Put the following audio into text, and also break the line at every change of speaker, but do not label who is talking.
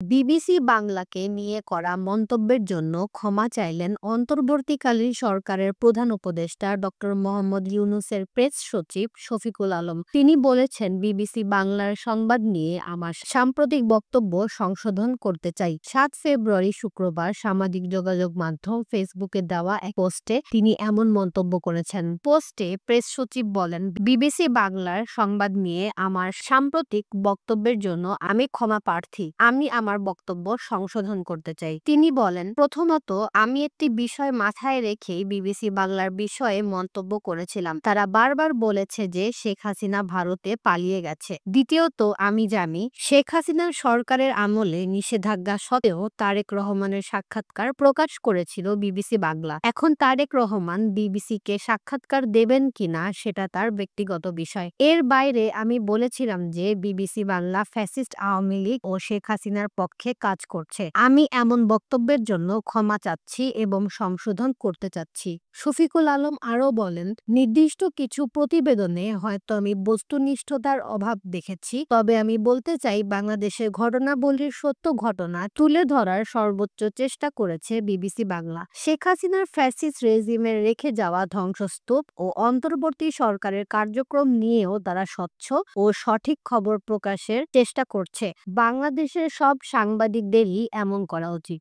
BBC বাংলাকে নিয়ে করা মন্তব্যের জন্য ক্ষমা চাইলেন অন্তর্বর্তীকালীন সরকারের প্রধান উপদেষ্টা ডক্টর মোহাম্মদ ইউনূসের প্রেস সচিব শফিকুল আলম। তিনি বলেছেন, বিবিসি বাংলার সংবাদ নিয়ে আমার সাম্প্রতিক বক্তব্য সংশোধন করতে চাই। ৭ ফেব্রুয়ারি শুক্রবার সামাজিক যোগাযোগ মাধ্যম ফেসবুকে দেওয়া এক পোস্টে তিনি এমন মন্তব্য করেছেন। পোস্টে প্রেস সচিব বলেন, বিবিসি বাংলার সংবাদ নিয়ে আমার সাম্প্রতিক বক্তব্যের জন্য আমি ক্ষমা প্রার্থী। আমি আমার বক্তব্য সংশোধন করতে চাই। তিনি বলেন, প্রথমত, আমি একটি বিষয় মাথায় রেখেই বিবিসি বাংলার বিষয়ে মন্তব্য করেছিলাম। তারা বারবার বলেছে যে শেখ হাসিনা ভারতে পালিয়ে গেছে। দ্বিতীয়ত, আমি জানি শেখ হাসিনার সরকারের আমলে নিষেধাজ্ঞা সত্ত্বেও তারেক রহমানের সাক্ষাৎকার প্রকাশ করেছিল বিবিসি বাংলা। এখন তারেক রহমান বিবিসিকে সাক্ষাৎকার দেবেন কিনা সেটা তার ব্যক্তিগত বিষয়। এর বাইরে আমি বলেছিলাম যে বিবিসি বাংলা ফ্যাসিস্ট আওয়ামী লীগ ও শেখ হাসিনার পক্ষে কাজ করছে। আমি এমন বক্তব্যের জন্য ক্ষমা চাচ্ছি এবং সংশোধন করতে চাচ্ছি। শফিকুল আলম আরও বলেন, নির্দিষ্ট কিছু প্রতিবেদনে হয়তো আমি বস্তুনিষ্ঠতার অভাব দেখেছি, তবে আমি বলতে চাই বাংলাদেশের ঘটনাবলীর সত্য ঘটনা তুলে ধরার সর্বোচ্চ চেষ্টা করেছে বিবিসি বাংলা। শেখ হাসিনার ফ্যাসিস্ট রেজিমের রেখে যাওয়া ধ্বংসস্তূপ ও অন্তর্বর্তী সরকারের কার্যক্রম নিয়েও তারা স্বচ্ছ ও সঠিক খবর প্রকাশের চেষ্টা করছে। বাংলাদেশের সব সাংবাদিকদেরই এমন করা উচিত।